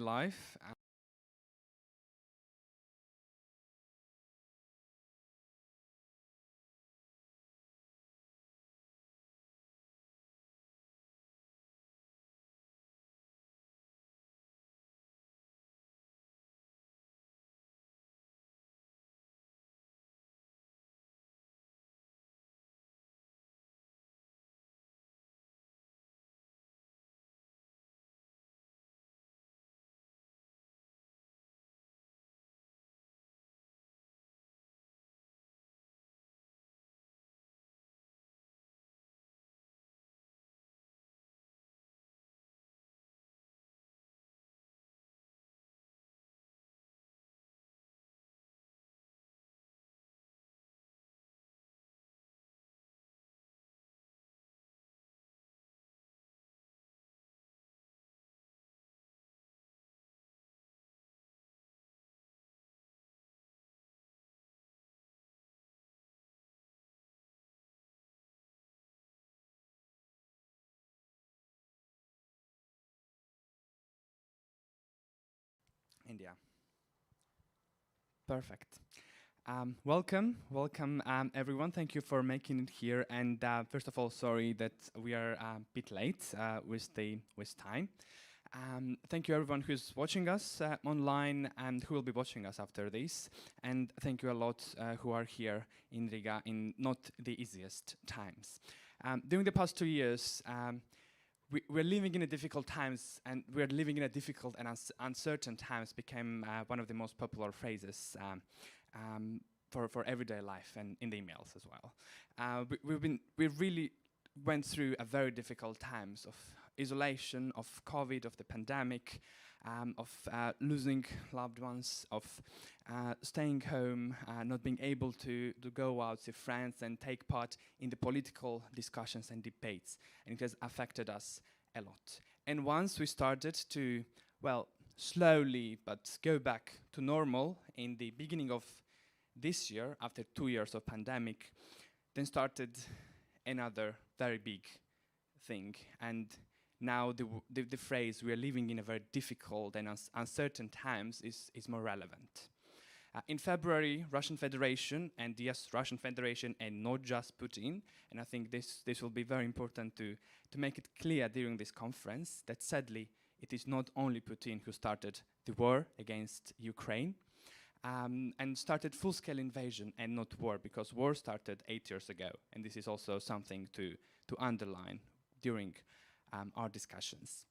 live. India. Perfect. Welcome, everyone. Thank you for making it here. And first of all, sorry that we are a bit late with time. Thank you, everyone who's watching us online and who will be watching us after this. And thank you a lot who are here in Riga in not the easiest times. During the past 2 years, we're living in a difficult times, and we're living in a difficult and uncertain times became one of the most popular phrases for everyday life and in the emails as well. We really went through a very difficult times of isolation, of COVID, of the pandemic, of losing loved ones, of staying home, not being able to go out, see friends, and take part in the political discussions and debates. And it has affected us a lot. And once we started to, well, slowly but go back to normal in the beginning of this year, after 2 years of pandemic, then started another very big thing. And now the phrase "we are living in a very difficult and uncertain times" is more relevant. In February, Russian Federation, and yes, Russian Federation and not just Putin, and I think this will be very important to make it clear during this conference that sadly it is not only Putin who started the war against Ukraine and started full-scale invasion and not war, because war started 8 years ago, and this is also something to underline during our discussions.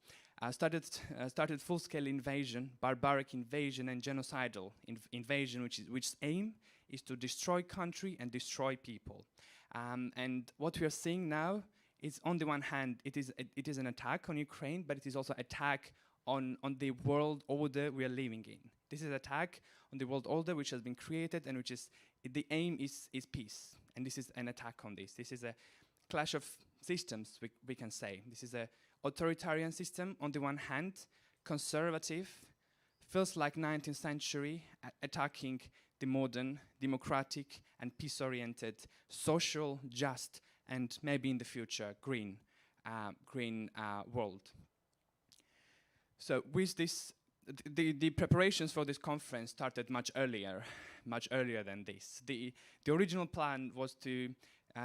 Started full-scale invasion, barbaric invasion, and genocidal invasion, which aim is to destroy country and destroy people. And what we are seeing now is, on the one hand, it is an attack on Ukraine, but it is also attack on the world order we are living in. This is an attack on the world order which has been created, and which is the aim is peace. And this is an attack on this. This is a clash of systems, we can say. This is a authoritarian system on the one hand, conservative, feels like 19th century, attacking the modern, democratic, and peace-oriented, social, just, and maybe in the future, green world. So with this, the preparations for this conference started much earlier than this. The original plan was to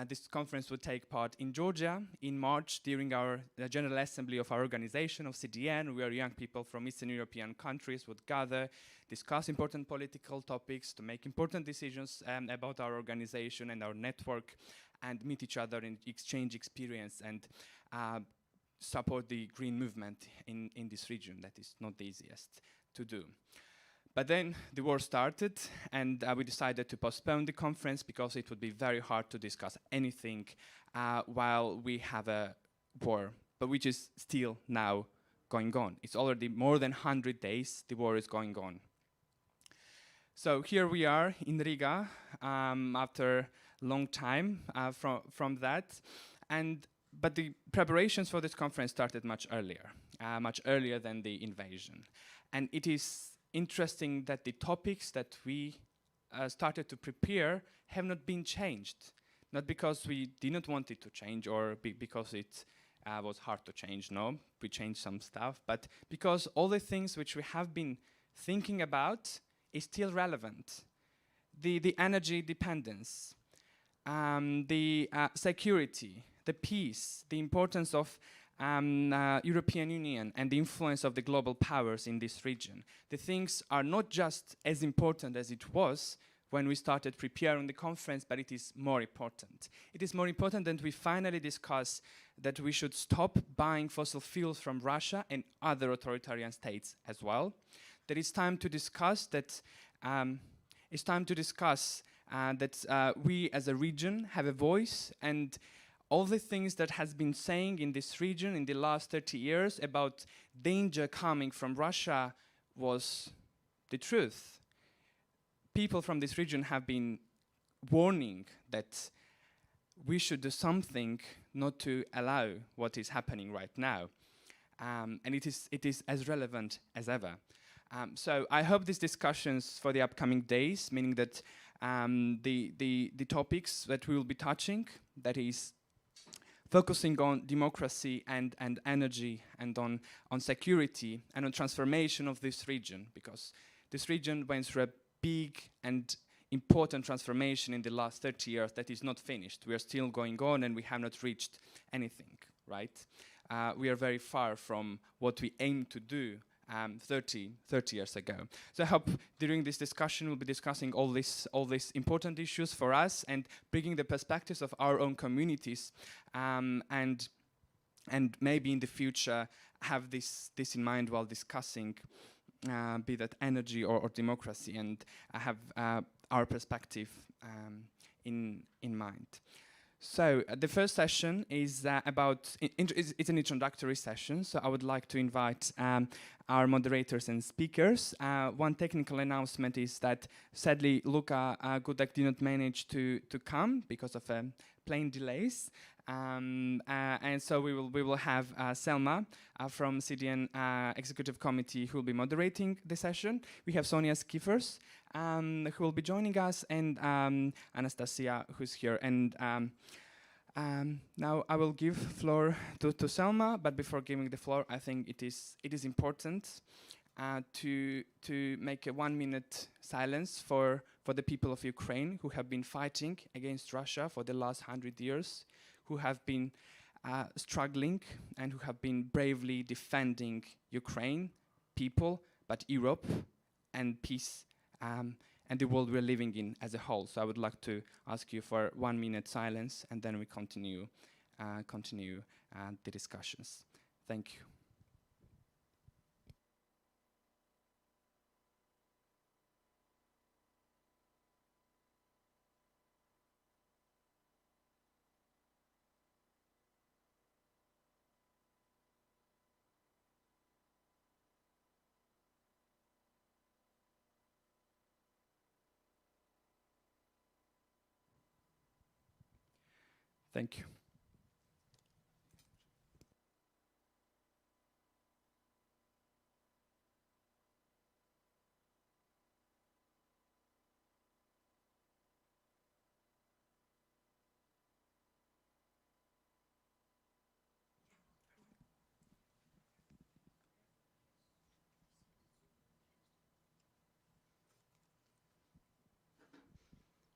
this conference would take part in Georgia in March during the General Assembly of our organization of CDN. We are young people from Eastern European countries would gather, discuss important political topics, to make important decisions about our organization and our network, and meet each other and exchange experience and support the green movement in this region. That is not the easiest to do. But then the war started, and we decided to postpone the conference because it would be very hard to discuss anything while we have a war, but which is still now going on. It's already more than 100 days the war is going on. So here we are in Riga after a long time from that, but the preparations for this conference started much earlier than the invasion. And it is interesting that the topics that we started to prepare have not been changed, not because we did not want it to change or because it was hard to change. No, we changed some stuff, but because all the things which we have been thinking about is still relevant. The energy dependence, the security, the peace, the importance of European Union and the influence of the global powers in this region. The things are not just as important as it was when we started preparing the conference, but it is more important. It is more important that we finally discuss that we should stop buying fossil fuels from Russia and other authoritarian states as well. That it's time to discuss that we as a region have a voice, and all the things that has been saying in this region in the last 30 years about danger coming from Russia was the truth. People from this region have been warning that we should do something not to allow what is happening right now. And it is as relevant as ever. So I hope these discussions for the upcoming days, meaning that the topics that we will be touching, that is focusing on democracy and energy and on security and on transformation of this region, because this region went through a big and important transformation in the last 30 years that is not finished. We are still going on and we have not reached anything, right? We are very far from what we aimed to do 30 years ago. So I hope during this discussion we'll be discussing all these important issues for us and bringing the perspectives of our own communities, and maybe in the future have this in mind while discussing be that energy or democracy, and have our perspective in mind. So the first session is about, it's an introductory session, so I would like to invite our moderators and speakers. One technical announcement is that sadly Luka Gudek did not manage to come because of plane delays. And so we will have Selma from CDN Executive Committee who will be moderating the session. We have Sonja Schiffers who will be joining us, and Anastasiya who's here. And now I will give floor to Selma, but before giving the floor, I think it is important to make a 1 minute silence for the people of Ukraine who have been fighting against Russia for the last 100 years, who have been struggling and who have been bravely defending Ukraine, people, but Europe and peace and the world we're living in as a whole. So I would like to ask you for 1 minute silence, and then we continue the discussions. Thank you. Thank you.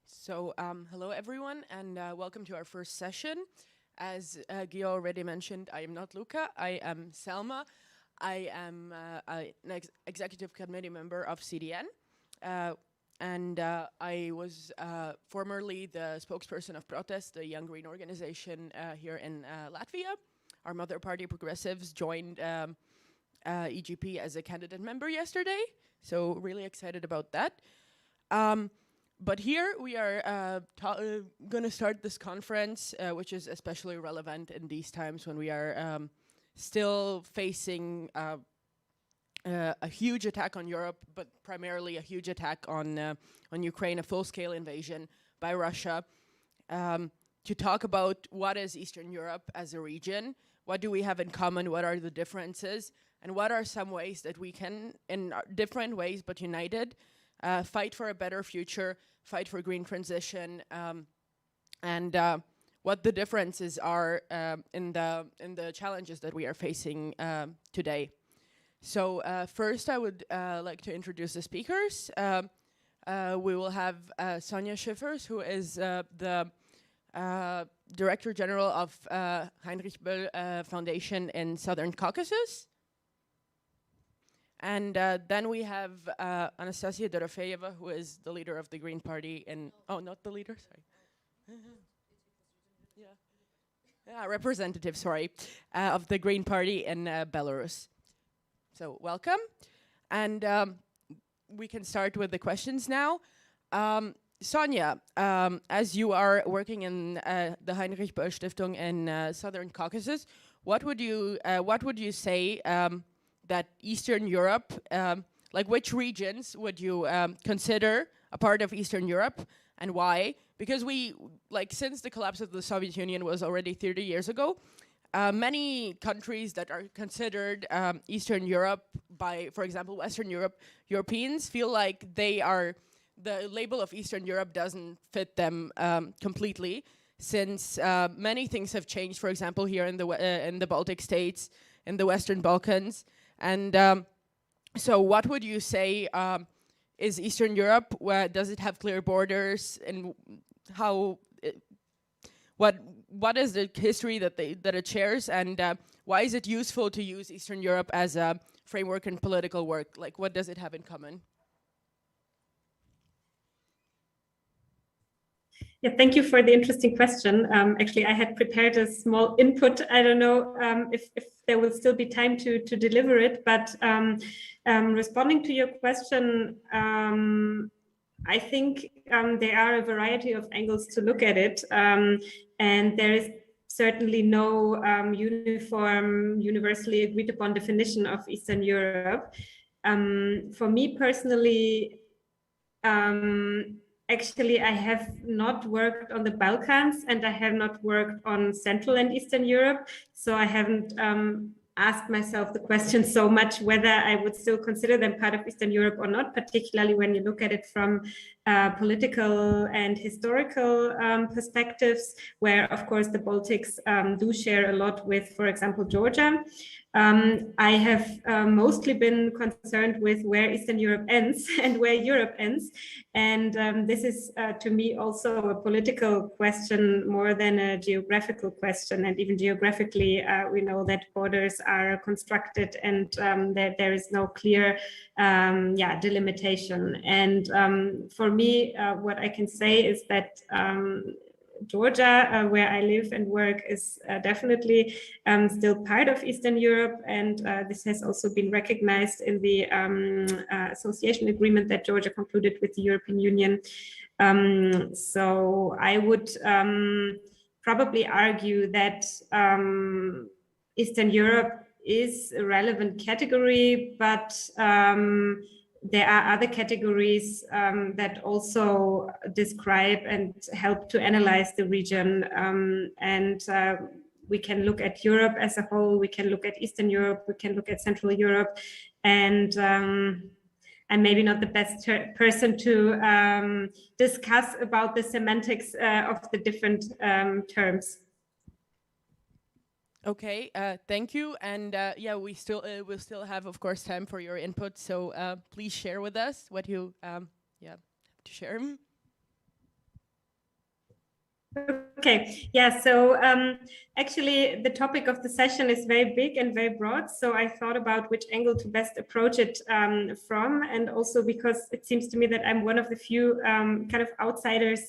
So hello everyone, and welcome to our first session. As Gio already mentioned, I am not Luka, I am Selma. I am an executive committee member of CDN, and I was formerly the spokesperson of Protest, the young green organization here in Latvia. Our mother party, Progressives, joined EGP as a candidate member yesterday, so really excited about that. But here we are going to start this conference, which is especially relevant in these times when we are still facing a huge attack on Europe, but primarily a huge attack on Ukraine, a full-scale invasion by Russia, to talk about what is Eastern Europe as a region, what do we have in common, what are the differences, and what are some ways that we can, in different ways but united, fight for a better future, fight for green transition, and what the differences are in the challenges that we are facing today. So first, I would like to introduce the speakers. We will have Sonja Schiffers, who is the Director General of Heinrich-Boell Foundation in Southern Caucasus. And then we have Anastasiya Dorofeeva, who is the leader of the Green Party in, oh, not the leader, sorry. Representative, sorry, of the Green Party in Belarus. So welcome. And we can start with the questions now. Sonja, as you are working in the Heinrich-Boell Stiftung in Southern Caucasus, what would you say that Eastern Europe, like which regions would you consider a part of Eastern Europe and why? Because since the collapse of the Soviet Union was already 30 years ago, many countries that are considered Eastern Europe by, for example, Western Europeans feel like the label of Eastern Europe doesn't fit them completely, since many things have changed, for example, here in the Baltic states, in the Western Balkans. And so what would you say is Eastern Europe? Does it have clear borders, and what is the history that it shares, and why is it useful to use Eastern Europe as a framework in political work? Like, what does it have in common? Yeah, thank you for the interesting question. Actually, I had prepared a small input. I don't know if there will still be time to deliver it, but responding to your question, I think there are a variety of angles to look at it, and there is certainly no uniform, universally agreed upon definition of Eastern Europe. For me personally, actually, I have not worked on the Balkans, and I have not worked on Central and Eastern Europe, so I haven't asked myself the question so much whether I would still consider them part of Eastern Europe or not, particularly when you look at it from political and historical perspectives, where, of course, the Baltics do share a lot with, for example, Georgia. I have mostly been concerned with where Eastern Europe ends and where Europe ends. And this is, to me, also a political question more than a geographical question. And even geographically, we know that borders are constructed and that there is no clear delimitation. And for me, what I can say is that Georgia, where I live and work, is definitely still part of Eastern Europe, and this has also been recognized in the association agreement that Georgia concluded with the European Union. So I would probably argue that Eastern Europe is a relevant category, but there are other categories that also describe and help to analyze the region. And we can look at Europe as a whole, we can look at Eastern Europe, we can look at Central Europe. And I'm maybe not the best person to discuss about the semantics of the different terms. Okay, thank you, and yeah, we will still have, of course, time for your input. So please share with us what you have to share. Okay, yeah, so actually the topic of the session is very big and very broad, so I thought about which angle to best approach it from, and also because it seems to me that I'm one of the few kind of outsiders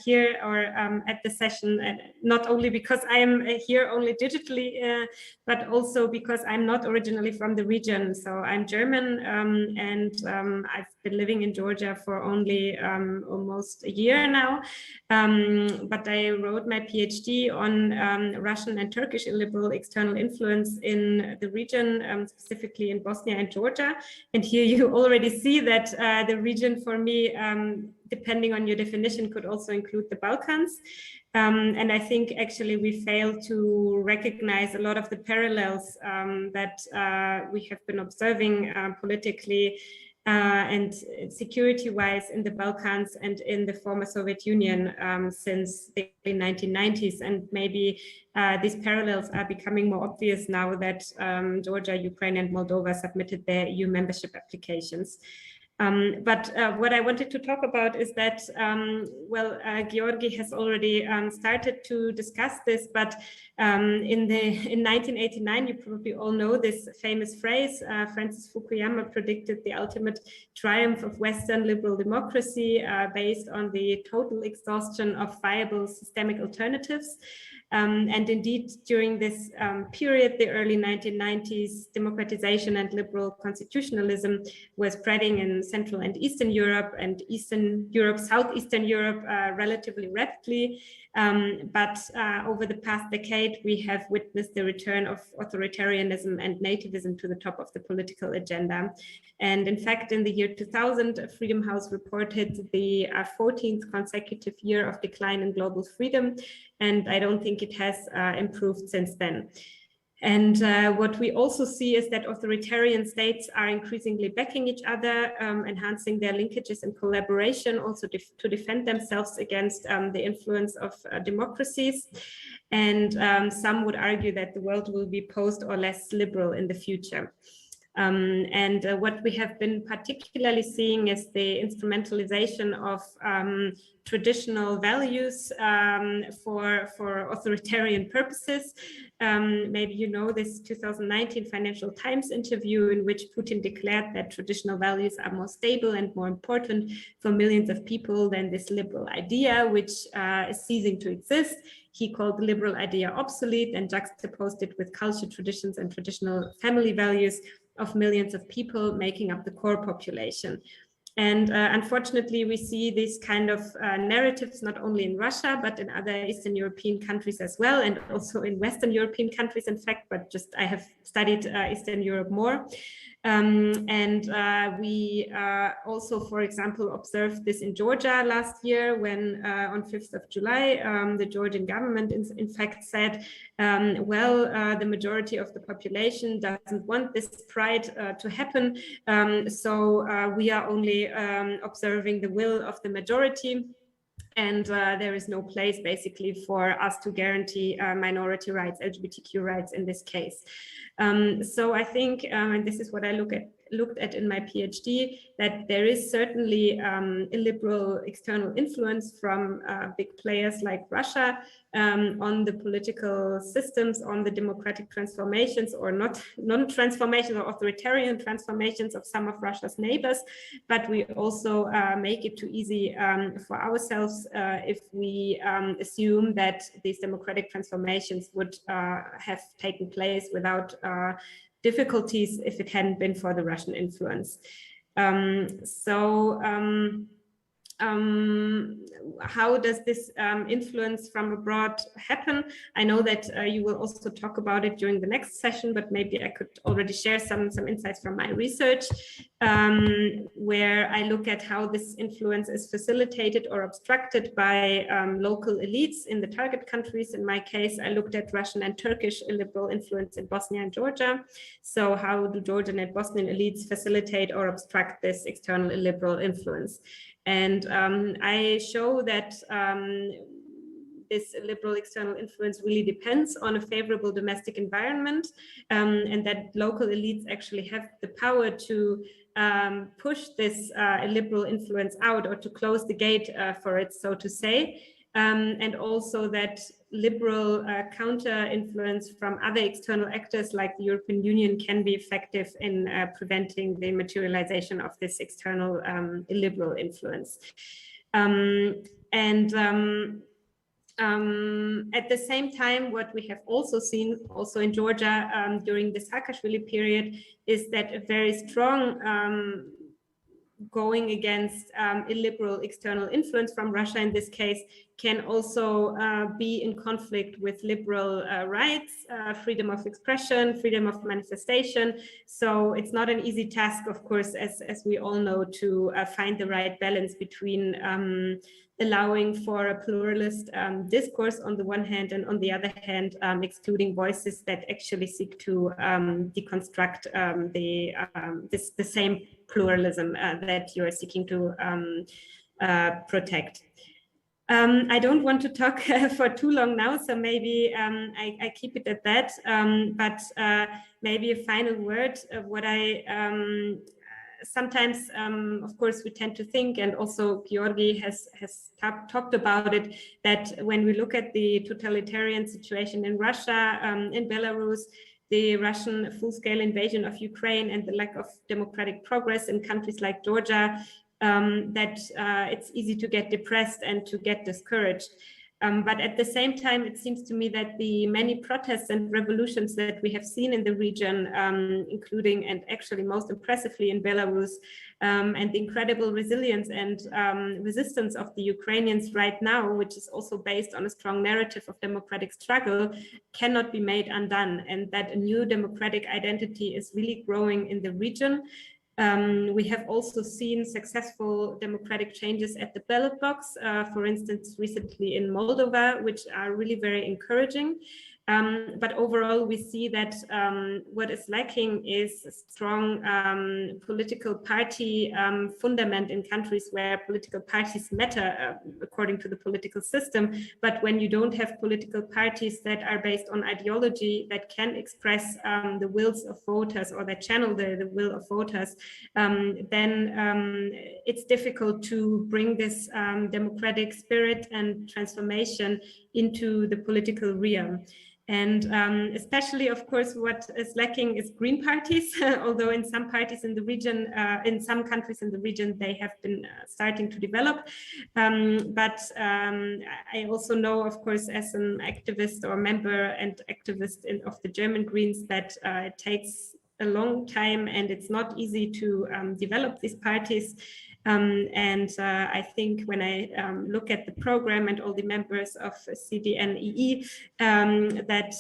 here or at the session, and not only because I am here only digitally, but also because I'm not originally from the region. So I'm German, and I've been living in Georgia for only almost a year now, but I wrote my PhD on Russian and Turkish illiberal external influence in the region, specifically in Bosnia and Georgia. And here you already see that the region for me, depending on your definition, could also include the Balkans. And I think actually we fail to recognize a lot of the parallels that we have been observing politically and security-wise in the Balkans and in the former Soviet Union since the 1990s. And maybe these parallels are becoming more obvious now that Georgia, Ukraine, and Moldova submitted their EU membership applications. But what I wanted to talk about is that, Georgi has already started to discuss this, but in 1989, you probably all know this famous phrase, Francis Fukuyama predicted the ultimate triumph of Western liberal democracy based on the total exhaustion of viable systemic alternatives. And indeed, during this period, the early 1990s, democratization and liberal constitutionalism was spreading in Central and Eastern Europe and Eastern Europe, Southeastern Europe relatively rapidly. But over the past decade, we have witnessed the return of authoritarianism and nativism to the top of the political agenda. And in fact, in the year 2000, Freedom House reported the 14th consecutive year of decline in global freedom. And I don't think it has improved since then. And what we also see is that authoritarian states are increasingly backing each other, enhancing their linkages and collaboration, also to defend themselves against the influence of democracies. And some would argue that the world will be post or less liberal in the future. What we have been particularly seeing is the instrumentalization of traditional values for authoritarian purposes. Maybe you know this 2019 Financial Times interview in which Putin declared that traditional values are more stable and more important for millions of people than this liberal idea, which is ceasing to exist. He called the liberal idea obsolete and juxtaposed it with culture, traditions, and traditional family values of millions of people making up the core population. And unfortunately, we see these kind of narratives not only in Russia, but in other Eastern European countries as well, and also in Western European countries, in fact, but just I have studied Eastern Europe more. We also, for example, observed this in Georgia last year when on 5th of July, the Georgian government in fact said, the majority of the population doesn't want this pride to happen. So we are only observing the will of the majority. And there is no place basically for us to guarantee minority rights, LGBTQ rights in this case. So I think, and this is what I looked at in my PhD, that there is certainly illiberal external influence from big players like Russia on the political systems, on the democratic transformations or non-transformations or authoritarian transformations of some of Russia's neighbors. But we also make it too easy for ourselves if we assume that these democratic transformations would have taken place without difficulties if it hadn't been for the Russian influence. How does this influence from abroad happen? I know that you will also talk about it during the next session, but maybe I could already share some insights from my research, where I look at how this influence is facilitated or obstructed by local elites in the target countries. In my case, I looked at Russian and Turkish illiberal influence in Bosnia and Georgia. So how do Georgian and Bosnian elites facilitate or obstruct this external illiberal influence? And I show that this liberal external influence really depends on a favorable domestic environment, and that local elites actually have the power to push this illiberal influence out or to close the gate for it, so to say. And also that liberal counter-influence from other external actors like the European Union can be effective in preventing the materialization of this external illiberal influence. At the same time, what we have also seen, also in Georgia during the Saakashvili period, is that a very strong going against illiberal external influence from Russia in this case can also be in conflict with liberal rights, freedom of expression, freedom of manifestation. So it's not an easy task, of course, as we all know, to find the right balance between allowing for a pluralist discourse on the one hand, and on the other hand, excluding voices that actually seek to deconstruct the same pluralism that you are seeking to protect. I don't want to talk for too long now, so maybe I keep it at that. But maybe a final word of what I sometimes, of course, we tend to think, and also Georgi has talked about it, that when we look at the totalitarian situation in Russia, in Belarus, the Russian full-scale invasion of Ukraine, and the lack of democratic progress in countries like Georgia, that it's easy to get depressed and to get discouraged. But at the same time, it seems to me that the many protests and revolutions that we have seen in the region, including and actually most impressively in Belarus, and the incredible resilience and resistance of the Ukrainians right now, which is also based on a strong narrative of democratic struggle, cannot be made undone, and that a new democratic identity is really growing in the region. We have also seen successful democratic changes at the ballot box, for instance, recently in Moldova, which are really very encouraging. But overall, we see that what is lacking is a strong political party fundament in countries where political parties matter according to the political system. But when you don't have political parties that are based on ideology, that can express the wills of voters, or that channel the will of voters, then it's difficult to bring this democratic spirit and transformation into the political realm. And especially, of course, what is lacking is green parties, although in some parties in the region, in some countries in the region, they have been starting to develop. But I also know, of course, as an activist or member and activist of the German Greens, that it takes a long time and it's not easy to develop these parties. I think when I look at the program and all the members of CDNEE, that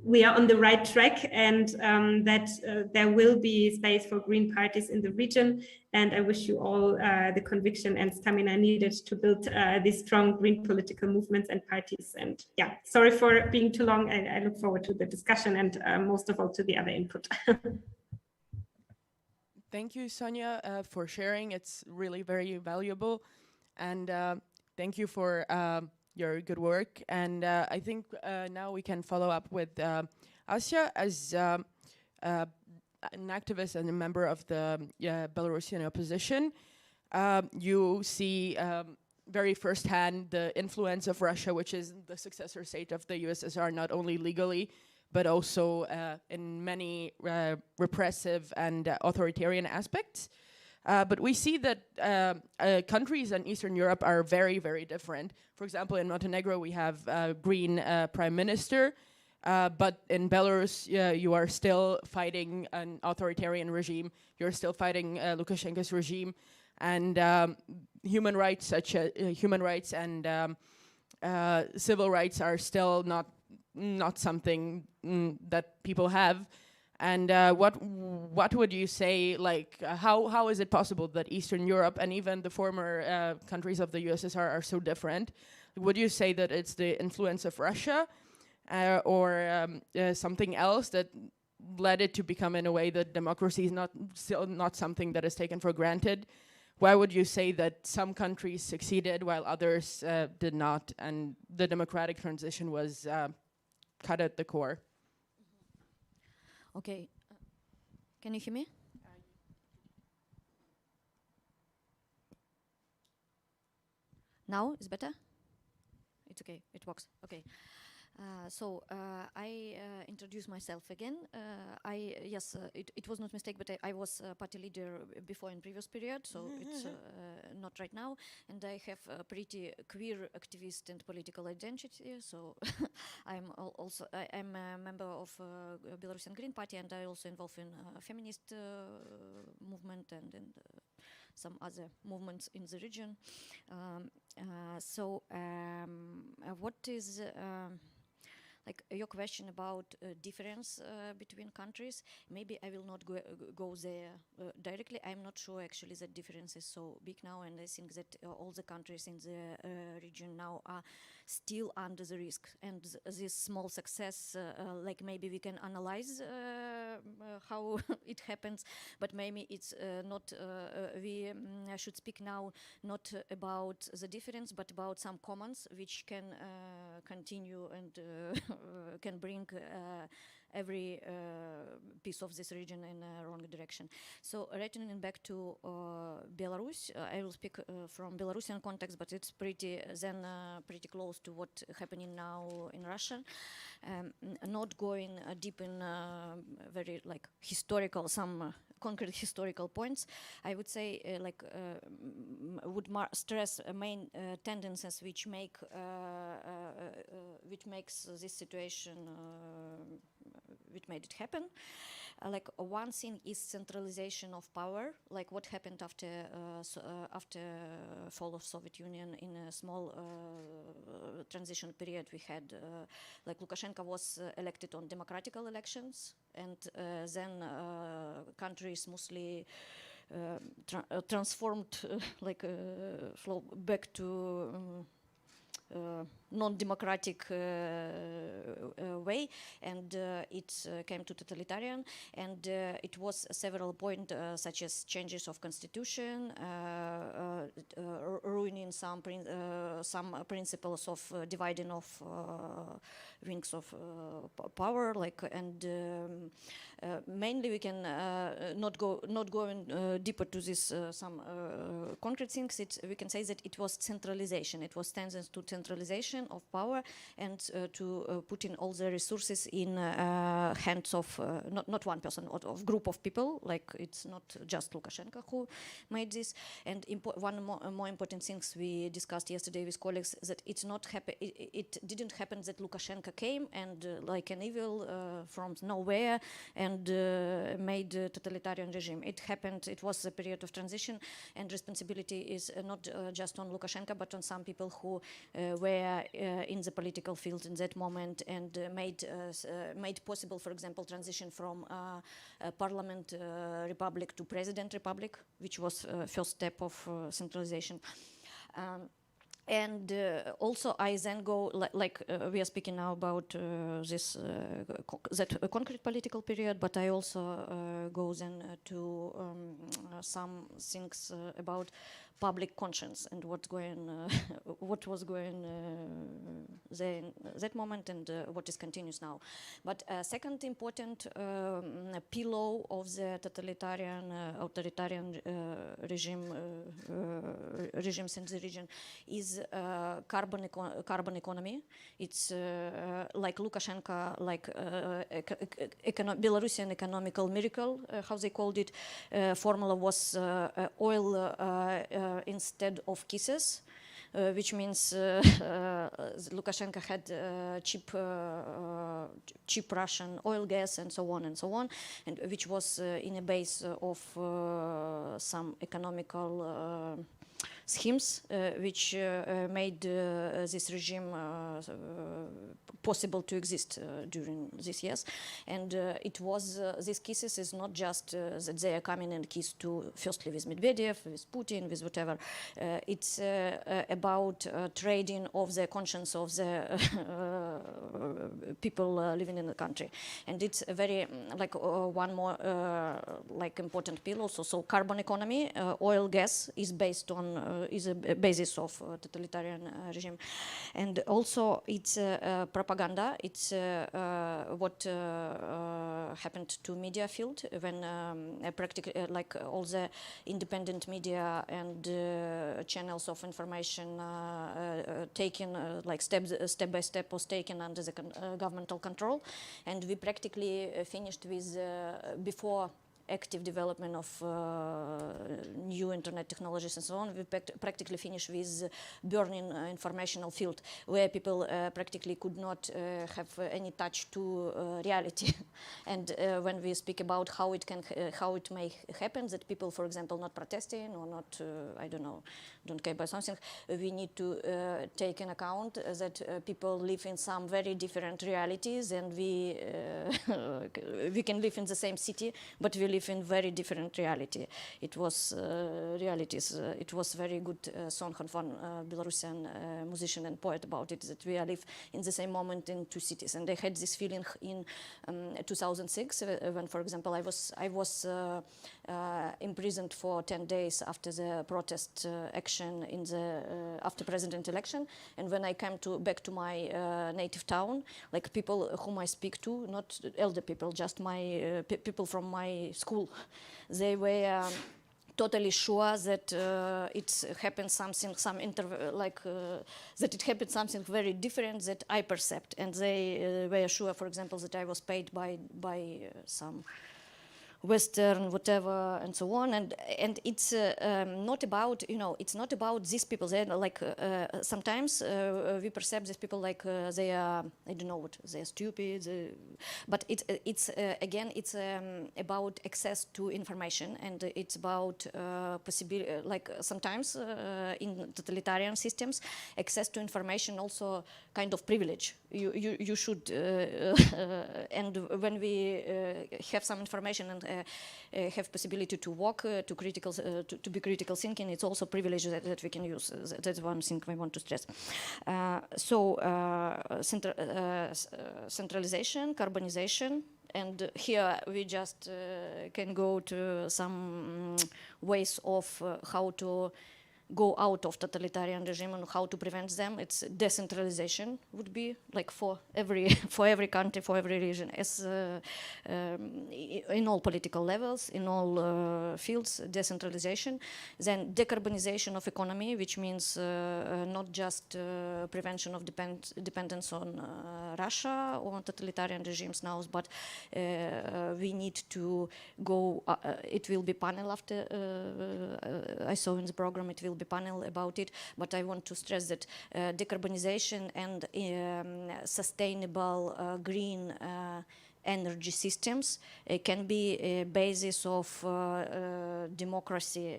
we are on the right track, and that there will be space for green parties in the region. And I wish you all the conviction and stamina needed to build these strong green political movements and parties. And yeah, sorry for being too long. I look forward to the discussion, and most of all to the other input. Thank you, Sonja, for sharing. It's really very valuable. And thank you for your good work. And I think now we can follow up with Asya as an activist and a member of the Belarusian opposition. You see very firsthand the influence of Russia, which is the successor state of the USSR, not only legally, but also in many repressive and authoritarian aspects. But we see that countries in Eastern Europe are very, very different. For example, in Montenegro, we have a green prime minister, but in Belarus, you are still fighting an authoritarian regime. You're still fighting Lukashenko's regime, and human rights, and civil rights are still not something that people have. And what would you say, like, how is it possible that Eastern Europe and even the former countries of the USSR are so different? Would you say that it's the influence of Russia or something else that led it to become, in a way, that democracy is still not something that is taken for granted? Why would you say that some countries succeeded while others did not, and the democratic transition was cut at the core? Okay, can you hear me? Now it's better? It's okay, it works, okay. I introduce myself again. It was not a mistake, but I was party leader before in previous period, so it's not right now. And I have a pretty queer activist and political identity. So I'm a member of Belarusian Green Party, and I also involved in feminist movement and in some other movements in the region. What is like your question about difference between countries? Maybe I will not go there directly. I'm not sure actually that difference is so big now, and I think that all the countries in the region now are still under the risk. And this small success, like maybe we can analyze how it happens, but maybe it's not. We should speak now not about the difference, but about some commons which can continue and can bring every piece of this region in a wrong direction. So returning back to Belarus, I will speak from Belarusian context, but it's pretty close to what happening now in Russia. Not going deep in very like historical, some concrete historical points, I would say would stress main tendencies which makes this situation which made it happen. Like one thing is centralization of power, like what happened after fall of Soviet Union. In a small transition period, we had like Lukashenko was elected on democratic elections, and then country smoothly transformed flow back to non-democratic way, and it came to totalitarian, and it was several points such as changes of constitution, ruining some principles of dividing of wings of power, and mainly we can not going deeper to this some concrete things. We can say that it was centralization. It was tendency to centralization of power, and to putting all the resources in hands of not one person, of group of people. Like it's not just Lukashenko who made this. And one more important things we discussed yesterday with colleagues, that it's not happen. It didn't happen that Lukashenko came and like an evil from nowhere and made a totalitarian regime. It happened. It was a period of transition, and responsibility is not just on Lukashenko, but on some people who were in the political field in that moment, and made possible, for example, transition from parliament republic to president republic, which was first step of centralization. And also, I then go we are speaking now about that concrete political period, but I also go then to some things about public conscience and what was going there in that moment, and what is continuous now. But second important pillar of the totalitarian, authoritarian regimes in the region is carbon economy. It's like Lukashenko, like Belarusian economical miracle, how they called it. Formula was oil instead of kisses, which means Lukashenko had cheap Russian oil, gas, and so on, and which was in a base of some economical schemes which made this regime possible to exist during these years. And it was, these kisses is not just that they are coming and kiss to, firstly with Medvedev, with Putin, with whatever. It's about trading of the conscience of the people living in the country. And it's a very, one more important pillar also. So carbon economy, oil, gas is based on, is a basis of totalitarian regime. And also it's propaganda. It's what happened to media field when practically all the independent media and channels of information taken step by step was taken under the governmental control, and we practically finished with before active development of new internet technologies and so on, we practically finished with burning informational field, where people practically could not have any touch to reality. And when we speak about how it may happen, that people, for example, not protesting or not, I don't know, don't care about something, we need to take in account that people live in some very different realities, and we can live in the same city, but we live in very different reality. It was realities. It was very good Sonja, Belarusian musician and poet, about it, that we live in the same moment in two cities. And I had this feeling in 2006 when, for example, I was imprisoned for 10 days after the protest action in the after president election. And when I came back to my native town, like people whom I speak to, not elder people, just my people from my school, they were totally sure that it happened something, that it happened something very different that I perceived, and they were sure, for example, that I was paid by some Western, whatever, and so on, and it's not about, it's not about these people. They're like sometimes we perceive these people like they are, I don't know what, they are stupid, but it's again, it's about access to information, and it's about possibility. Like sometimes in totalitarian systems, access to information also kind of privilege. You should, and when we have some information and have possibility to walk to critical to be critical thinking, it's also privilege that we can use. That's one thing I want to stress. Centralization, carbonization, and here we just can go to some ways of how to go out of totalitarian regime and how to prevent them. It's decentralization would be like for every country, for every region, as in all political levels, in all fields, decentralization. Then decarbonization of economy, which means not just prevention of dependence on Russia or on totalitarian regimes now, but we need to go, it will be panel after, I saw in the program, it will be panel about it, but I want to stress that decarbonization and sustainable green energy systems can be a basis of democracy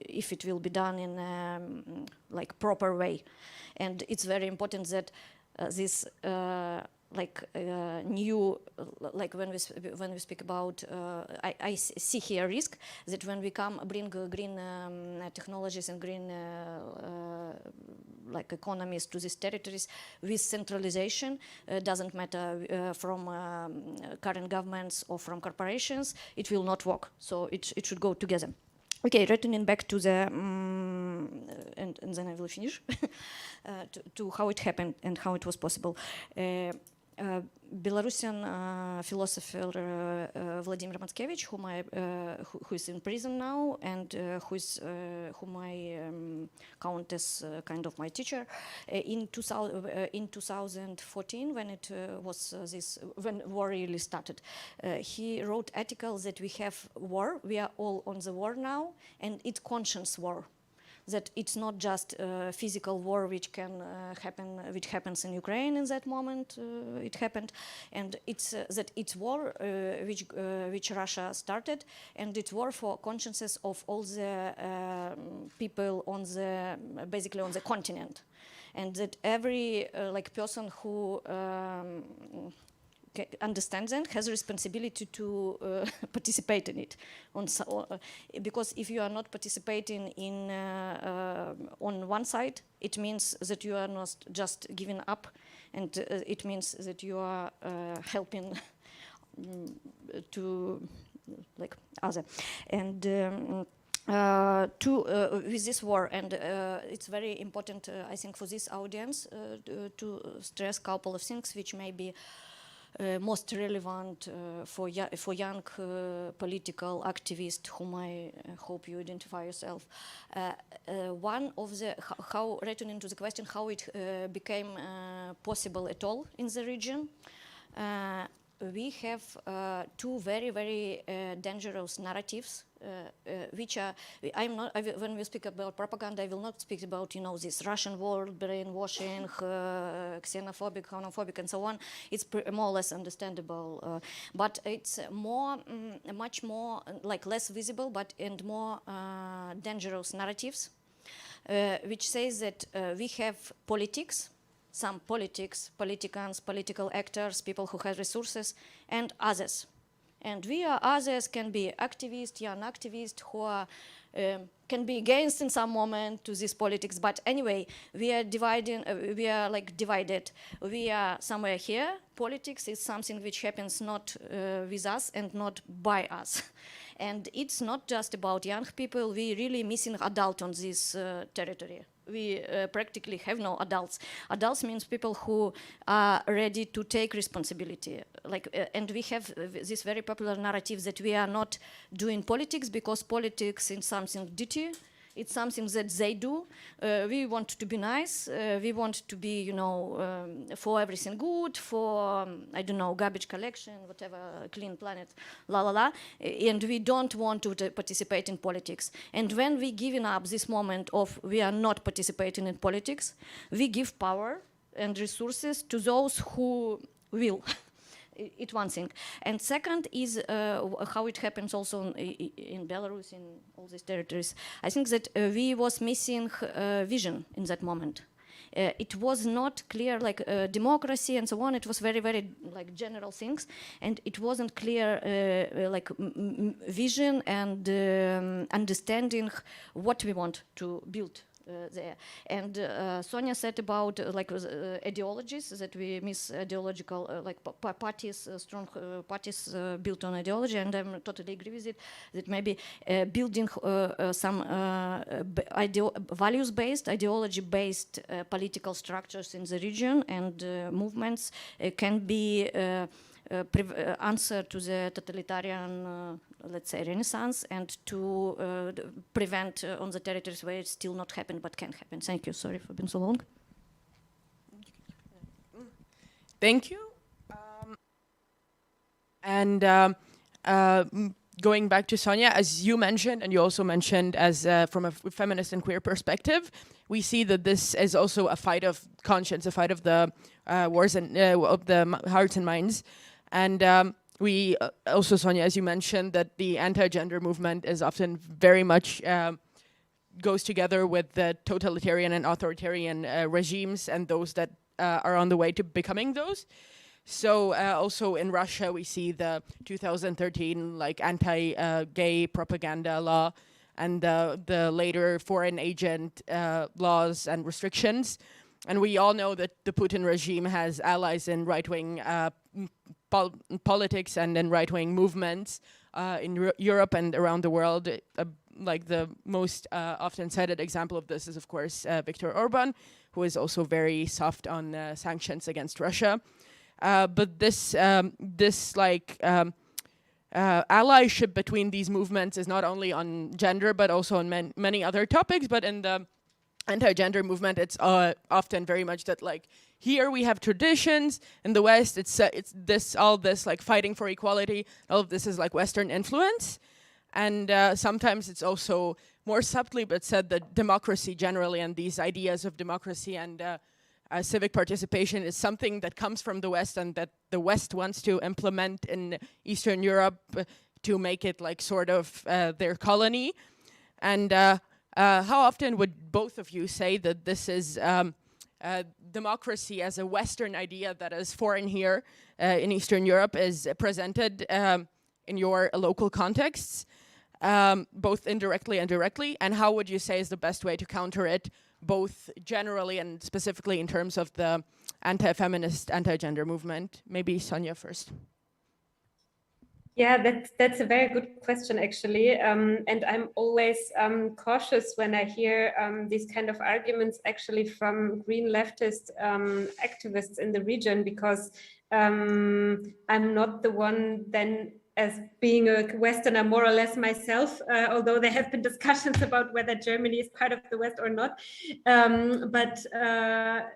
if it will be done in like proper way. And it's very important that this new, like when we speak about, I see here risk that when we bring green technologies and green like economies to these territories with centralization, doesn't matter from current governments or from corporations, it will not work. So it should go together. Okay, returning back to the, and then I will finish, to how it happened and how it was possible. Belarusian philosopher Vladimir Matskevich, who is in prison now, and whom I count as kind of my teacher, in 2014, when it was when war really started, he wrote articles that we have war, we are all on the war now, and it's conscience war. That it's not just physical war which can happen, which happens in Ukraine in that moment. It happened, and it's that it's war which Russia started, and it's war for consciences of all the people on the basically on the continent, and that every like person who understands and has a responsibility to participate in it. Because if you are not participating in on one side, it means that you are not just giving up, and it means that you are helping to like other. And with this war, and it's very important, I think, for this audience to stress a couple of things which may be most relevant for young political activists whom I hope you identify yourself. One of the, how returning to the question, how it became possible at all in the region. we have two very, very dangerous narratives, which are, when we speak about propaganda, I will not speak about, this Russian world, brainwashing, xenophobic, homophobic, and so on. It's more or less understandable, but it's much more, less visible, and more dangerous narratives, which says that we have politics, some politicians, political actors, people who have resources, and others. And we are others can be activists, young activists who are, can be against in some moment to this politics. But anyway, we are divided. We are somewhere here. Politics is something which happens not with us and not by us. And it's not just about young people. We really missing adult on this territory. We practically have no adults. Adults means people who are ready to take responsibility. And we have this very popular narrative that we are not doing politics because politics is something duty. It's something that they do. We want to be nice. We want to be, for everything good, for, I don't know, garbage collection, whatever, clean planet, la la la. And we don't want to participate in politics. And when we giving up this moment of we are not participating in politics, we give power and resources to those who will. It's one thing. And second is how it happens also in Belarus, in all these territories. I think that we was missing vision in that moment. It was not clear, democracy and so on. It was very, very general things, and it wasn't clear, vision and understanding what we want to build. There. And Sonja said about ideologies, that we miss ideological parties, strong parties built on ideology, and I'm totally agree with it, that maybe building some values-based, ideology-based political structures in the region and movements can be answer to the totalitarian, let's say, renaissance, and to prevent on the territories where it's still not happened but can happen. Thank you. Sorry for being so long. Thank you. Going back to Sonja, as you mentioned, and you also mentioned as from a feminist and queer perspective, we see that this is also a fight of conscience, a fight of the wars and of the hearts and minds. And we also, Sonja, as you mentioned, that the anti-gender movement is often very much goes together with the totalitarian and authoritarian regimes and those that are on the way to becoming those. So also in Russia, we see the 2013 anti-gay propaganda law and the later foreign agent laws and restrictions. And we all know that the Putin regime has allies in right-wing politics and in right-wing movements in Europe and around the world. The most often cited example of this is, of course, Viktor Orban, who is also very soft on sanctions against Russia. But this allyship between these movements is not only on gender, but also on many other topics. But in the anti-gender movement, it's often very much that here we have traditions. In the West, it's all this fighting for equality. All of this is Western influence, and sometimes it's also more subtly but said that democracy generally and these ideas of democracy and civic participation is something that comes from the West and that the West wants to implement in Eastern Europe to make it sort of their colony. And how often would both of you say that this is democracy as a Western idea that is foreign here in Eastern Europe is presented in your local contexts, both indirectly and directly? And how would you say is the best way to counter it, both generally and specifically in terms of the anti-feminist, anti-gender movement? Maybe Sonja first. Yeah, that's a very good question, actually. And I'm always cautious when I hear these kind of arguments actually from green leftist activists in the region, because I'm not the one then as being a Westerner more or less myself, although there have been discussions about whether Germany is part of the West or not. But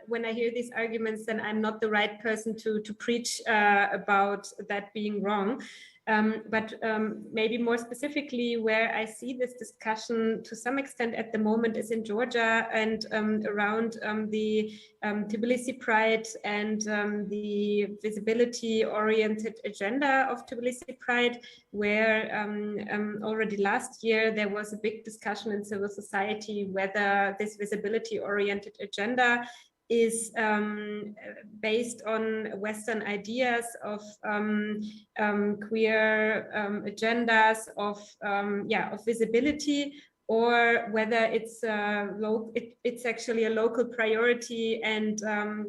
when I hear these arguments, then I'm not the right person to preach about that being wrong. But maybe more specifically, where I see this discussion to some extent at the moment is in Georgia and around the Tbilisi Pride and the visibility-oriented agenda of Tbilisi Pride, where already last year there was a big discussion in civil society whether this visibility-oriented agenda is based on Western ideas of queer agendas of visibility, or whether it's it's actually a local priority and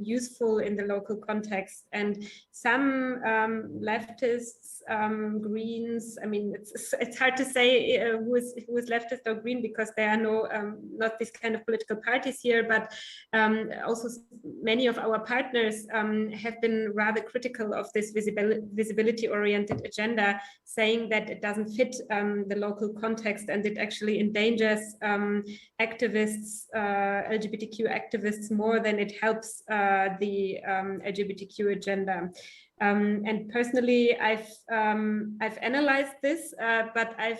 useful in the local context. And some leftists, Greens, I mean, it's hard to say who is leftist or green, because there are no not these kind of political parties here, but also many of our partners have been rather critical of this visibility-oriented agenda, saying that it doesn't fit the local context and it actually endangers activists, LGBTQ activists, more than it helps the LGBTQ agenda. And personally, I've analyzed this, but I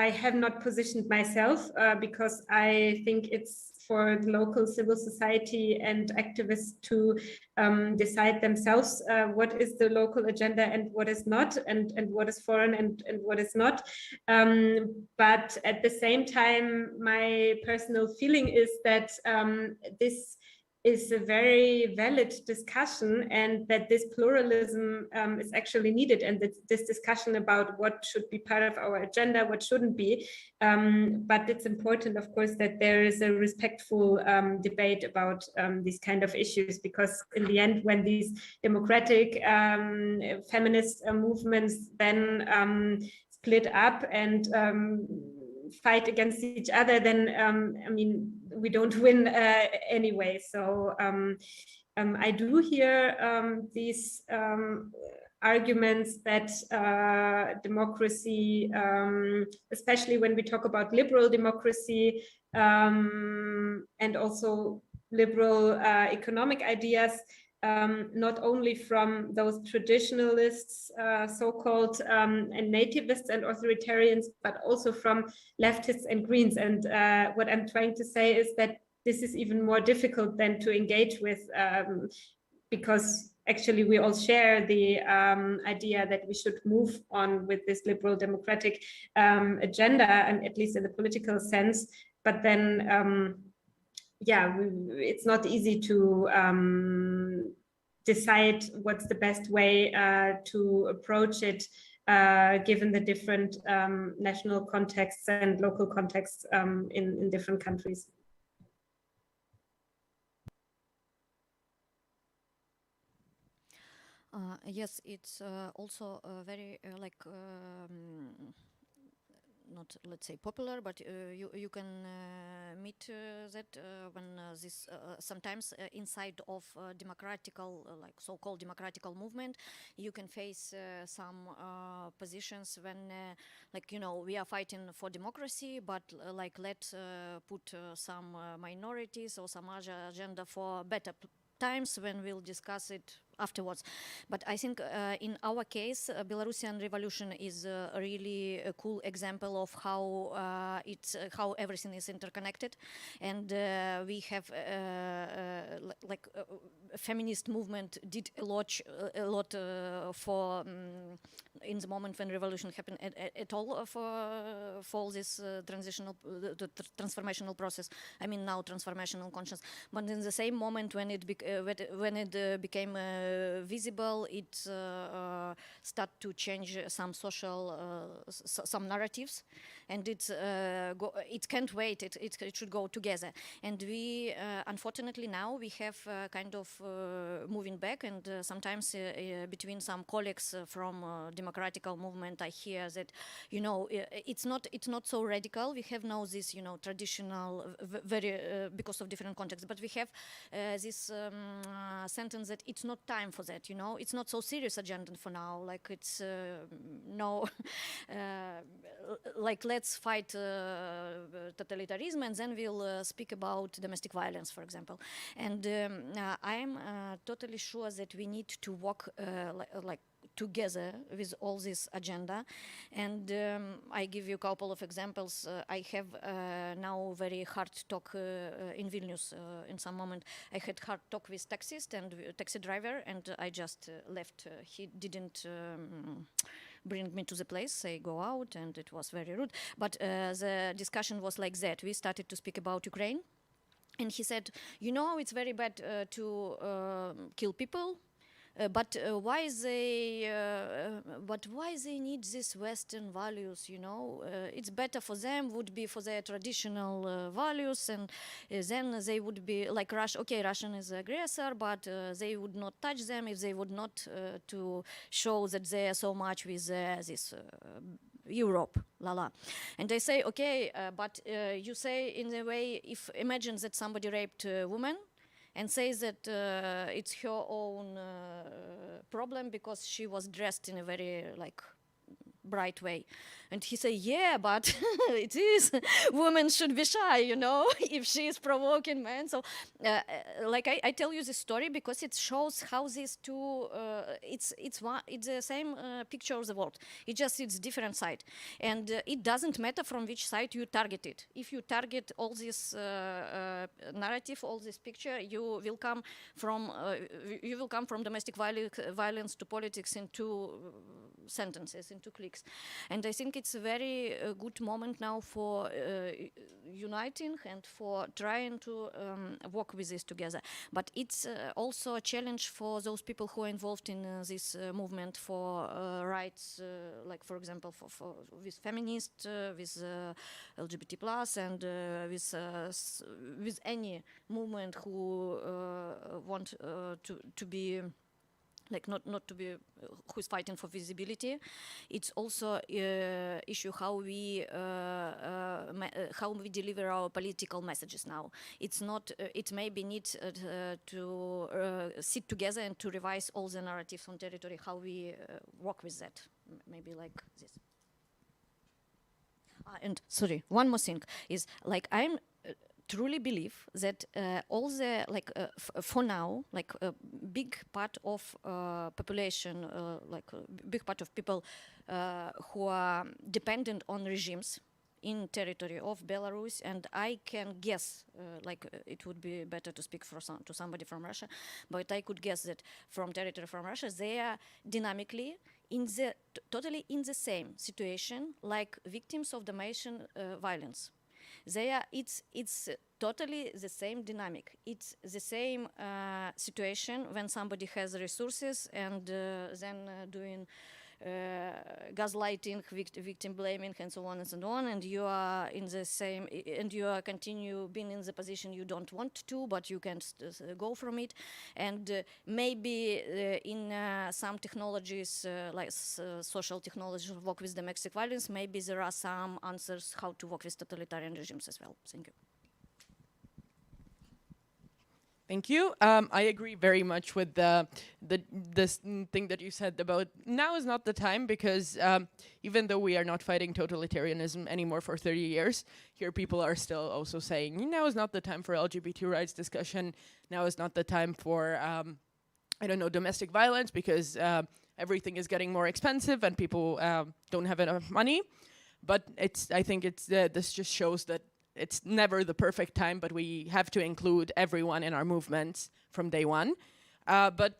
have not positioned myself because I think it's for the local civil society and activists to decide themselves what is the local agenda and what is not, and what is foreign and what is not. But at the same time, my personal feeling is that this is a very valid discussion, and that this pluralism is actually needed, and that this discussion about what should be part of our agenda, what shouldn't be. But it's important, of course, that there is a respectful debate about these kind of issues, because in the end, when these democratic feminist movements then split up and fight against each other, then I mean, we don't win anyway. So I do hear these arguments that democracy, especially when we talk about liberal democracy and also liberal economic ideas, not only from those traditionalists, so-called, and nativists and authoritarians, but also from leftists and Greens. And what I'm trying to say is that this is even more difficult than to engage with, because actually we all share the idea that we should move on with this liberal democratic agenda, and at least in the political sense. But then it's not easy to decide what's the best way to approach it, given the different national contexts and local contexts in different countries. Yes, it's also very not, let's say, popular, but you can meet that when this sometimes inside of democratical, like so-called democratical movement, you can face some positions when like, you know, we are fighting for democracy, but like let's put some minorities or some other agenda for better times when we'll discuss it afterwards. But I think in our case, Belarusian revolution is a really a cool example of how how everything is interconnected, and we have feminist movement did a lot for in the moment when revolution happened at all for this the transformational process. I mean now transformational conscience, but in the same moment when it became visible, it start to change some social some narratives, and it can't wait. It should go together. And we unfortunately now we have kind of moving back, and sometimes between some colleagues from democratic democratical movement, I hear that, you know, it's not so radical. We have now this, you know, traditional, very because of different contexts, but we have this sentence that it's not time for that. You know, it's not so serious agenda for now. Like it's no, like let's fight totalitarianism, and then we'll speak about domestic violence, for example. And I am totally sure that we need to work like together with all this agenda. And I give you a couple of examples. I have now very hard talk in Vilnius. In some moment, I had hard talk with taxist and taxi driver, and I just left. He didn't bring me to the place, say go out, and it was very rude. But the discussion was like that. We started to speak about Ukraine, and he said, you know, it's very bad to kill people. But why they need these Western values? You know, it's better for them. Would be for their traditional values, and then they would be like Russia. Okay, Russian is the aggressor, but they would not touch them if they would not to show that they are so much with this. Europe, la. And they say, okay, but you say in a way, if imagine that somebody raped a woman, and says that it's her own problem because she was dressed in a very like bright way. And he say, yeah, but it is. Women should be shy, you know, if she is provoking men. So, like I tell you this story because it shows how these two, it's the same picture of the world. It's different side. And it doesn't matter from which side you target it. If you target all this narrative, all this picture, you will come from domestic violence to politics in 2 sentences, in 2 clicks. And I think it's a very good moment now for uniting and for trying to work with this together. But it's also a challenge for those people who are involved in this movement for rights, like for example, for with feminists, with LGBT plus, and with any movement who want to be. Like not to be who's fighting for visibility. It's also issue how we deliver our political messages now. It's not. It maybe needs to sit together and to revise all the narratives on territory. How we work with that. Maybe like this. And sorry, one more thing is like I'm. Truly believe that all the like for now, like a big part of population, like a big part of people who are dependent on regimes in territory of Belarus, and I can guess, like it would be better to speak to somebody from Russia, but I could guess that from territory from Russia, they are dynamically in the totally in the same situation like victims of domestic violence. It's totally the same dynamic. It's the same situation when somebody has resources and then doing gaslighting, victim blaming, and so on and so on. And you are in the same, and you are continue being in the position you don't want to, but you can go from it. And maybe in some technologies, like social technologies, work with domestic violence. Maybe there are some answers how to work with totalitarian regimes as well. Thank you. Thank you. I agree very much with this thing that you said about now is not the time, because even though we are not fighting totalitarianism anymore for 30 years, here people are still also saying now is not the time for LGBT rights discussion. Now is not the time for I don't know, domestic violence, because everything is getting more expensive and people don't have enough money. But I think this just shows that it's never the perfect time, but we have to include everyone in our movements from day one. But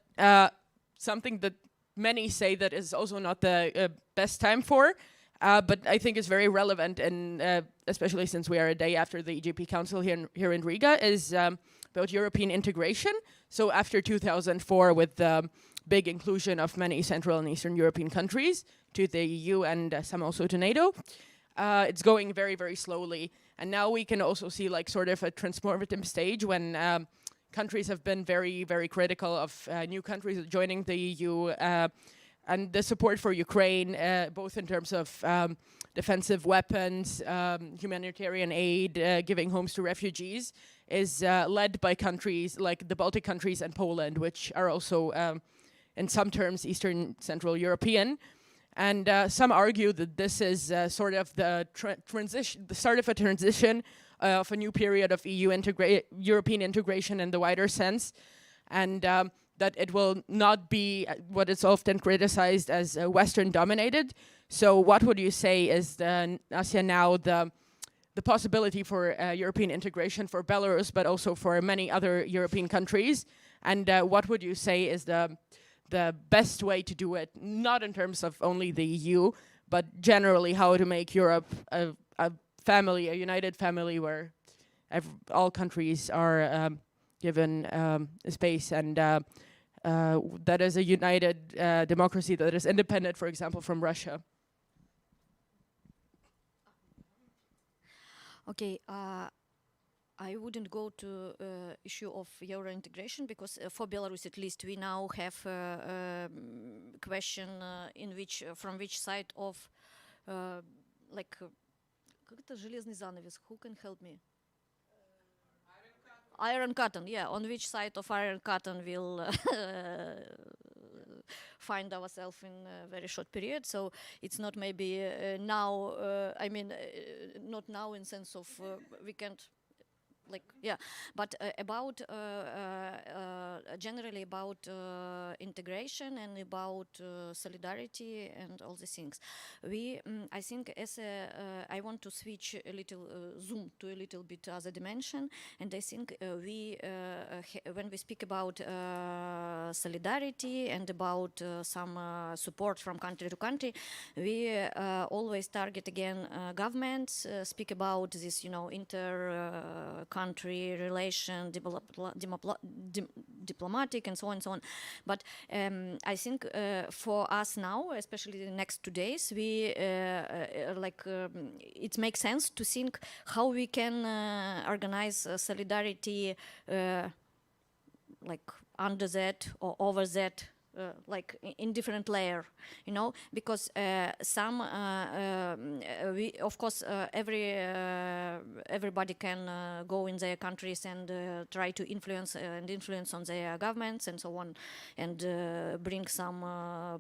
something that many say that is also not the best time for, but I think is very relevant, and especially since we are a day after the EGP Council here in Riga, is about European integration. So after 2004, with the big inclusion of many Central and Eastern European countries to the EU and some also to NATO, it's going very, very slowly. And now we can also see like sort of a transformative stage when countries have been very, very critical of new countries joining the EU, and the support for Ukraine, both in terms of defensive weapons, humanitarian aid, giving homes to refugees, is led by countries like the Baltic countries and Poland, which are also, in some terms, Eastern Central European. And some argue that this is sort of the start of a transition of a new period of European integration in the wider sense, and that it will not be what is often criticized as Western dominated. So what would you say is, Asya, now the possibility for European integration for Belarus, but also for many other European countries? And what would you say is the best way to do it, not in terms of only the EU, but generally how to make Europe a family, a united family where all countries are given space, and that is a united democracy that is independent, for example, from Russia? Okay, I wouldn't go to issue of Euro integration, because for Belarus at least we now have a question from which side of like как это железный занавес? Who can help me? Iron curtain, yeah. On which side of Iron curtain we'll find ourselves in a very short period. So it's not maybe now, I mean, not now in sense of we can't, like, yeah, but about generally about integration and about solidarity and all these things. We, I think, as I want to switch a little, zoom to a little bit other dimension, and I think we, when we speak about solidarity and about some support from country to country, we always target again governments, speak about this, you know, country relation, diplomatic, and so on and so on. But I think for us now, especially the next 2 days, we it makes sense to think how we can organize solidarity like under that or over that. Like in different layer, you know, because some we, of course, everybody can go in their countries and try to influence on their governments and so on, and bring some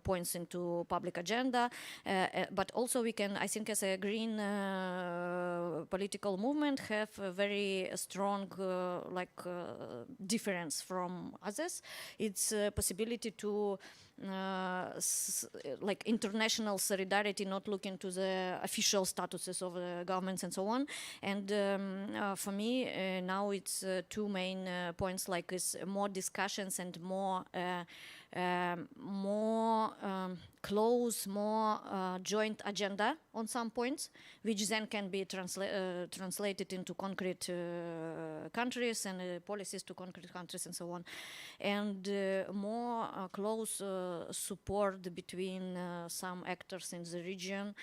points into public agenda. But also we can, I think, as a green political movement, have a very strong difference from others. It's a possibility to like international solidarity, not looking to the official statuses of the governments and so on. And for me, now it's two main points, like is more discussions and more close, more joint agenda on some points, which then can be translated into concrete countries and policies to concrete countries and so on. And more close support between some actors in the region,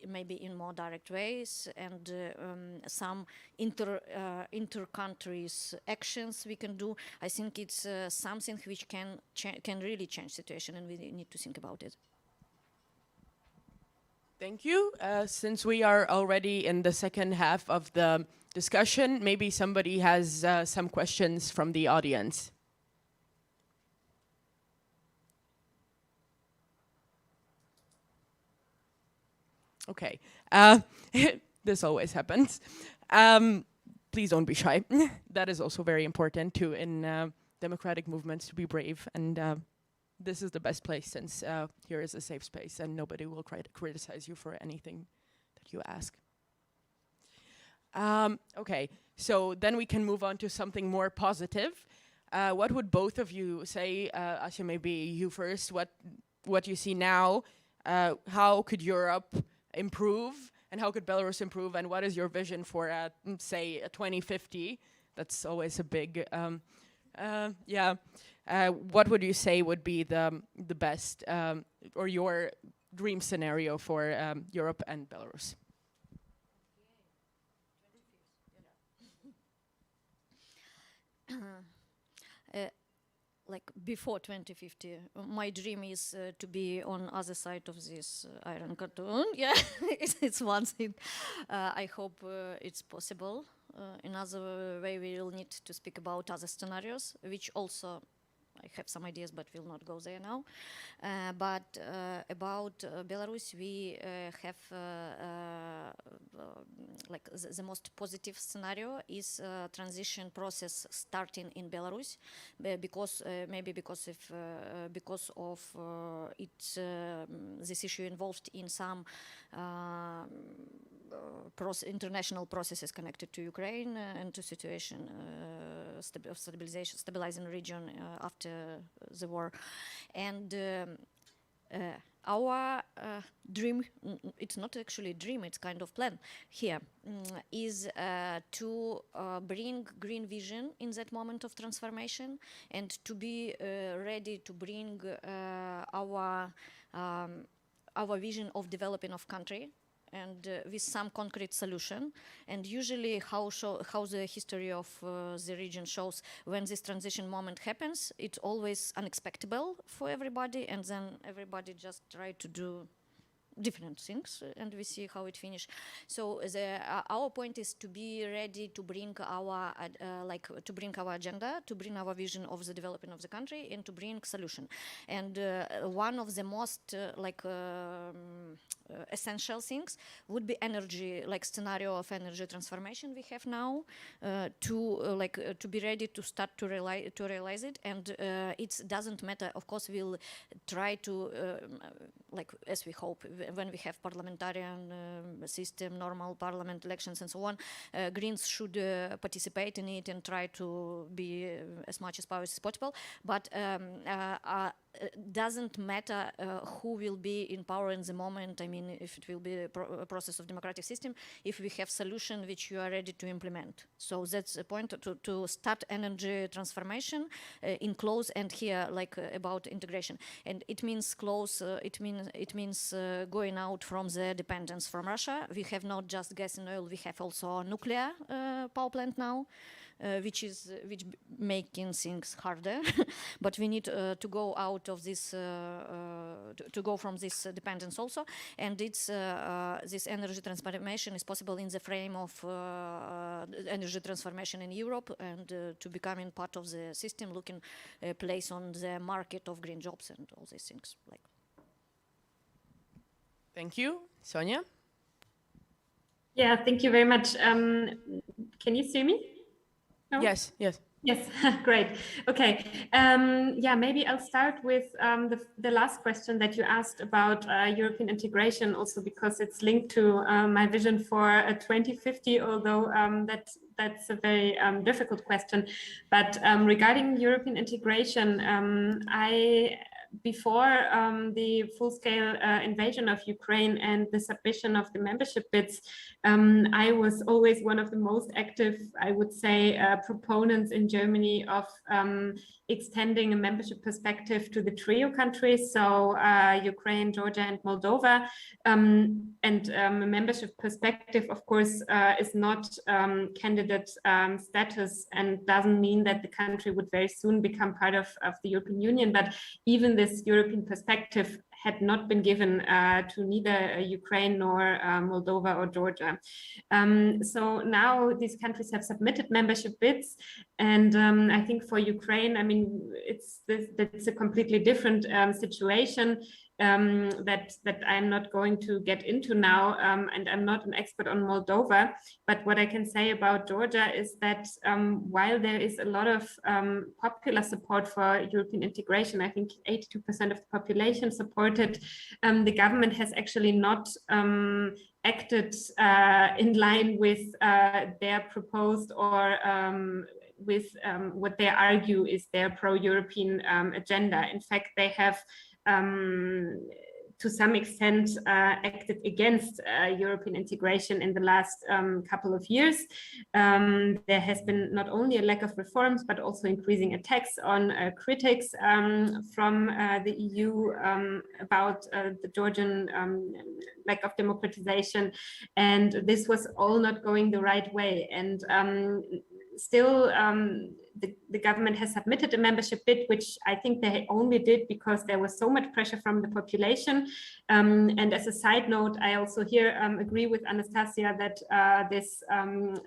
maybe in more direct ways, and some inter-countries actions we can do. I think it's something which can really change situation, and we need to think about it. Thank you. Since we are already in the second half of the discussion, maybe somebody has some questions from the audience. Okay. This always happens. Please don't be shy. That is also very important too in democratic movements, to be brave, and this is the best place, since here is a safe space and nobody will criticize you for anything that you ask. Okay, so then we can move on to something more positive. What would both of you say, Asya, maybe you first, what you see now, how could Europe improve, and how could Belarus improve, and what is your vision for, say, 2050? That's always a big, what would you say would be the best, or your dream scenario for Europe and Belarus? like before 2050. My dream is to be on other side of this iron curtain. Yeah, it's one thing. I hope it's possible. In other way, we will need to speak about other scenarios, which also I have some ideas, but will not go there now. But about Belarus, we have like the most positive scenario is transition process starting in Belarus, because maybe because of this issue involved in some international processes connected to Ukraine and to situation of stabilizing region after the war. And our dream, it's not actually a dream, it's kind of plan here, is to bring green vision in that moment of transformation and to be ready to bring our vision of developing of country and with some concrete solution. And usually how the history of the region shows, when this transition moment happens, it's always unexpected for everybody, and then everybody just try to do different things, and we see how it finish. So our point is to be ready to bring our our agenda, to bring our vision of the development of the country, and to bring solution. And one of the most essential things would be energy, like scenario of energy transformation we have now, to be ready to start to realize it. And it doesn't matter, of course we'll try to as we hope, when we have parliamentarian system, normal parliament elections and so on, Greens should participate in it and try to be as much as possible. But doesn't matter who will be in power in the moment. I mean, if it will be a process of democratic system, if we have solution which you are ready to implement. So that's the point, to start energy transformation in close, and here about integration. And it means close, it means going out from the dependence from Russia. We have not just gas and oil, we have also nuclear power plant now. Which making things harder, but we need to go out of this, to go from this dependence also. And it's this energy transformation is possible in the frame of energy transformation in Europe, and to becoming part of the system, looking a place on the market of green jobs and all these things. Thank you, Sonja. Yeah, thank you very much. Can you see me? No? Yes. Yes, great. Okay. Yeah, maybe I'll start with the last question that you asked about European integration, also because it's linked to my vision for 2050, although that's a very difficult question. But regarding European integration, before the full-scale invasion of Ukraine and the submission of the membership bids, I was always one of the most active, I would say, proponents in Germany of extending a membership perspective to the trio countries, so Ukraine, Georgia, and Moldova. And a membership perspective, of course, is not candidate status, and doesn't mean that the country would very soon become part of the European Union. But even this European perspective had not been given to neither Ukraine nor Moldova or Georgia. So now these countries have submitted membership bids, and I think for Ukraine, I mean, it's a completely different situation. That I'm not going to get into now, and I'm not an expert on Moldova, but what I can say about Georgia is that while there is a lot of popular support for European integration, I think 82% of the population supported, the government has actually not acted in line with their proposed or with what they argue is their pro-European agenda. In fact, they have to some extent acted against European integration in the last couple of years. There has been not only a lack of reforms, but also increasing attacks on critics from the EU about the Georgian lack of democratization. And this was all not going the right way. And still, the government has submitted a membership bid, which I think they only did because there was so much pressure from the population. And as a side note, I also here agree with Anastasiya that this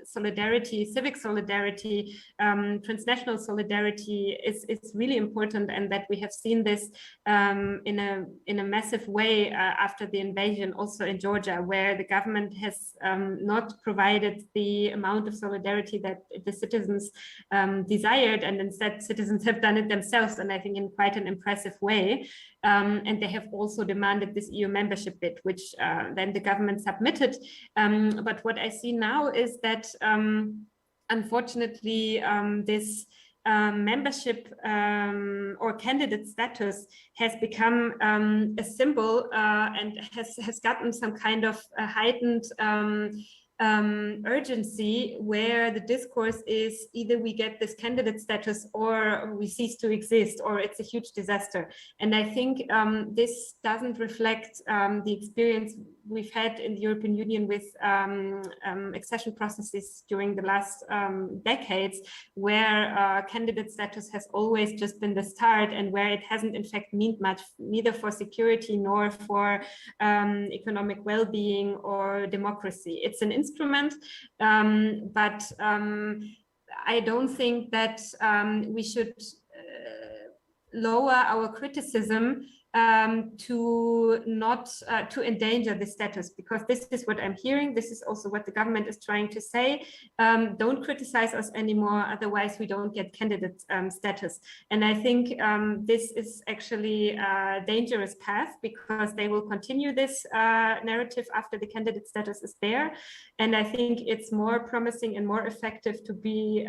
solidarity, civic solidarity, transnational solidarity is really important, and that we have seen this in a massive way after the invasion, also in Georgia, where the government has not provided the amount of solidarity that the citizens desired, and instead citizens have done it themselves, and I think in quite an impressive way. And they have also demanded this EU membership bid, which then the government submitted. But what I see now is that unfortunately this membership or candidate status has become a symbol and has gotten some kind of heightened urgency, where the discourse is either we get this candidate status or we cease to exist, or it's a huge disaster. And I think this doesn't reflect the experience we've had in the European Union with accession processes during the last decades, where candidate status has always just been the start, and where it hasn't in fact meant much, neither for security nor for economic well-being or democracy. It's an instrument, but I don't think that we should lower our criticism to not to endanger the status, because this is what I'm hearing. This is also what the government is trying to say. Don't criticize us anymore, otherwise we don't get candidate status. And I think this is actually a dangerous path, because they will continue this narrative after the candidate status is there. And I think it's more promising and more effective to be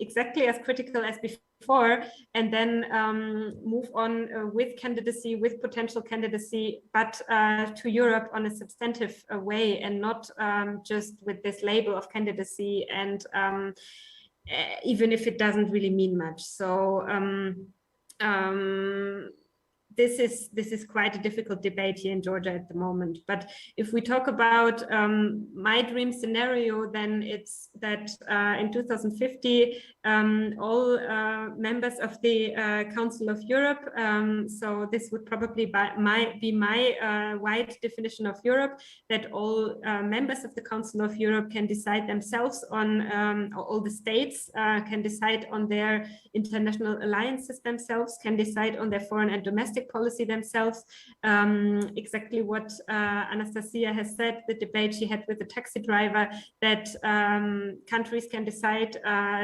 exactly as critical as before, and then move on with candidacy, with potential candidacy, but to Europe on a substantive way, and not just with this label of candidacy, and even if it doesn't really mean much. So this is quite a difficult debate here in Georgia at the moment. But if we talk about my dream scenario, then it's that in 2050, all members of the Council of Europe, so this would probably be my wide definition of Europe, that all members of the Council of Europe can decide themselves on, or all the states can decide on their international alliances themselves, can decide on their foreign and domestic policy themselves. Exactly what Anastasiya has said, the debate she had with the taxi driver, that countries can decide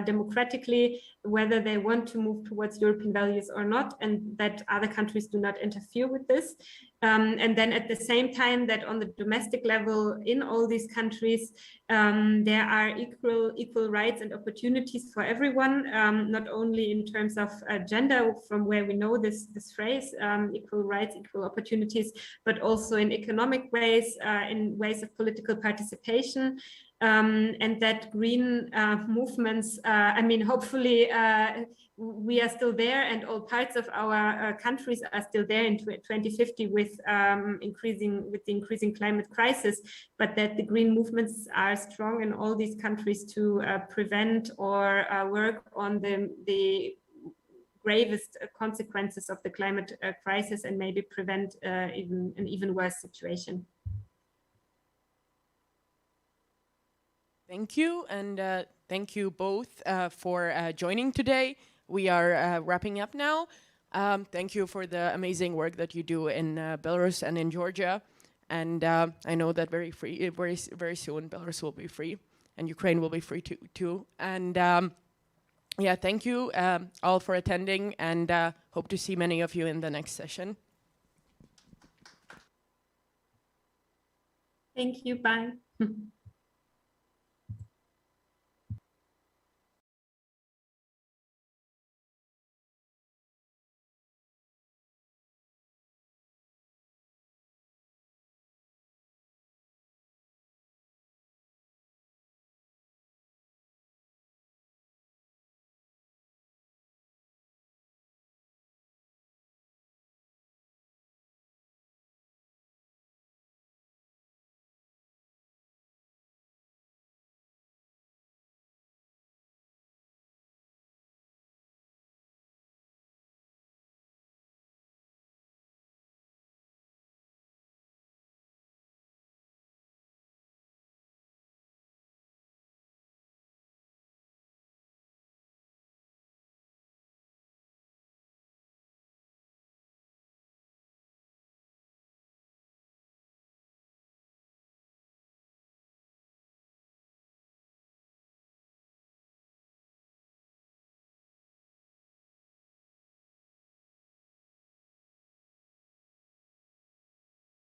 democratically whether they want to move towards European values or not, and that other countries do not interfere with this. And then at the same time, that on the domestic level in all these countries, there are equal rights and opportunities for everyone, not only in terms of gender, from where we know this phrase, equal rights, equal opportunities, but also in economic ways, in ways of political participation. And that green movements, I mean, hopefully we are still there, and all parts of our countries are still there in 2050 with the increasing climate crisis, but that the green movements are strong in all these countries to prevent or work on the gravest consequences of the climate crisis, and maybe prevent an even worse situation. Thank you, and thank you both for joining today. We are wrapping up now. Thank you for the amazing work that you do in Belarus and in Georgia. And I know that very soon Belarus will be free, and Ukraine will be free too. And yeah, thank you all for attending, and hope to see many of you in the next session. Thank you, bye.